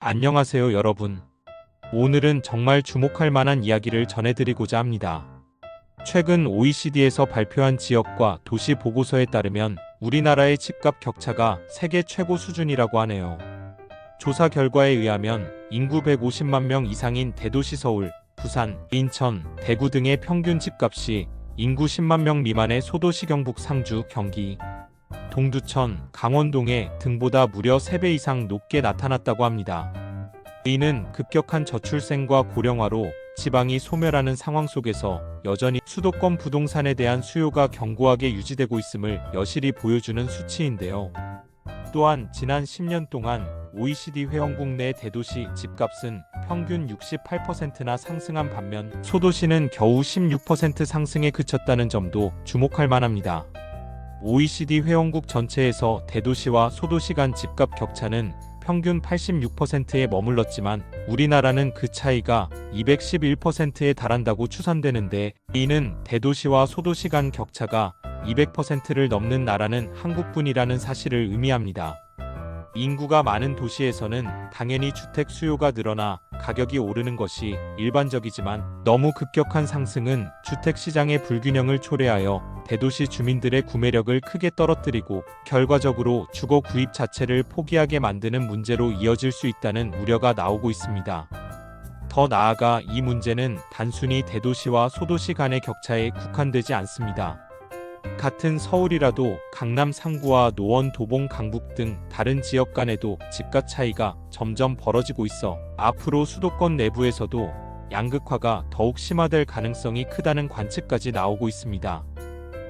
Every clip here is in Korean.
안녕하세요, 여러분. 오늘은 정말 주목할 만한 이야기를 전해드리고자 합니다. 최근 OECD에서 발표한 지역과 도시 보고서에 따르면 우리나라의 집값 격차가 세계 최고 수준이라고 하네요. 조사 결과에 의하면 인구 150만 명 이상인 대도시 서울, 부산, 인천, 대구 등의 평균 집값이 인구 10만 명 미만의 소도시 경북 상주, 경기, 동두천, 강원동에 등보다 무려 3배 이상 높게 나타났다고 합니다. 이는 급격한 저출생과 고령화로 지방이 소멸하는 상황 속에서 여전히 수도권 부동산에 대한 수요가 견고하게 유지되고 있음을 여실히 보여주는 수치인데요. 또한 지난 10년 동안 OECD 회원국 내 대도시 집값은 평균 68%나 상승한 반면 소도시는 겨우 16% 상승에 그쳤다는 점도 주목할 만합니다. OECD 회원국 전체에서 대도시와 소도시 간 집값 격차는 평균 86%에 머물렀지만 우리나라는 그 차이가 211%에 달한다고 추산되는데, 이는 대도시와 소도시 간 격차가 200%를 넘는 나라는 한국뿐이라는 사실을 의미합니다. 인구가 많은 도시에서는 당연히 주택 수요가 늘어나 가격이 오르는 것이 일반적이지만, 너무 급격한 상승은 주택 시장의 불균형을 초래하여 대도시 주민들의 구매력을 크게 떨어뜨리고 결과적으로 주거 구입 자체를 포기하게 만드는 문제로 이어질 수 있다는 우려가 나오고 있습니다. 더 나아가 이 문제는 단순히 대도시와 소도시 간의 격차에 국한되지 않습니다. 같은 서울이라도 강남 상구와 노원, 도봉, 강북 등 다른 지역 간에도 집값 차이가 점점 벌어지고 있어 앞으로 수도권 내부에서도 양극화가 더욱 심화될 가능성이 크다는 관측까지 나오고 있습니다.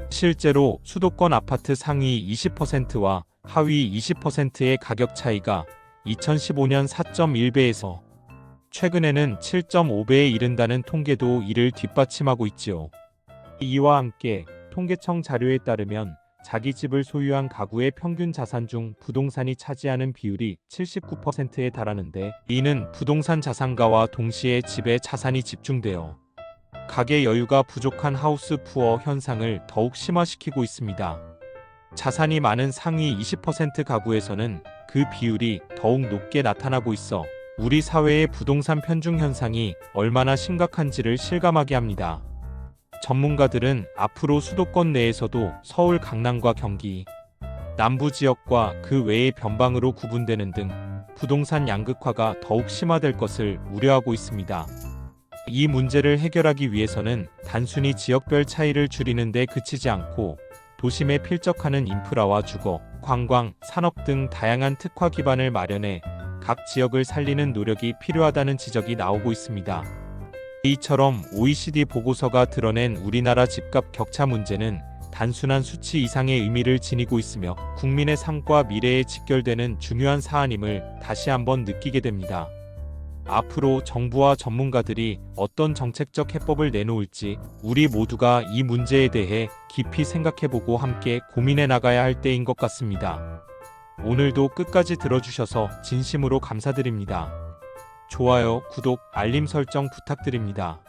실제로 수도권 아파트 상위 20%와 하위 20%의 가격 차이가 2015년 4.1배에서 최근에는 7.5배에 이른다는 통계도 이를 뒷받침하고 있지요. 이와 함께 통계청 자료에 따르면 자기 집을 소유한 가구의 평균 자산 중 부동산이 차지하는 비율이 79%에 달하는데, 이는 부동산 자산가와 동시에 집에 자산이 집중되어 가계 여유가 부족한 하우스 푸어 현상을 더욱 심화시키고 있습니다. 자산이 많은 상위 20% 가구에서는 그 비율이 더욱 높게 나타나고 있어 우리 사회의 부동산 편중 현상이 얼마나 심각한지를 실감하게 합니다. 전문가들은 앞으로 수도권 내에서도 서울, 강남과 경기, 남부 지역과 그 외의 변방으로 구분되는 등 부동산 양극화가 더욱 심화될 것을 우려하고 있습니다. 이 문제를 해결하기 위해서는 단순히 지역별 차이를 줄이는 데 그치지 않고 도심에 필적하는 인프라와 주거, 관광, 산업 등 다양한 특화 기반을 마련해 각 지역을 살리는 노력이 필요하다는 지적이 나오고 있습니다. 이처럼 OECD 보고서가 드러낸 우리나라 집값 격차 문제는 단순한 수치 이상의 의미를 지니고 있으며 국민의 삶과 미래에 직결되는 중요한 사안임을 다시 한번 느끼게 됩니다. 앞으로 정부와 전문가들이 어떤 정책적 해법을 내놓을지 우리 모두가 이 문제에 대해 깊이 생각해보고 함께 고민해 나가야 할 때인 것 같습니다. 오늘도 끝까지 들어주셔서 진심으로 감사드립니다. 좋아요, 구독, 알림 설정 부탁드립니다.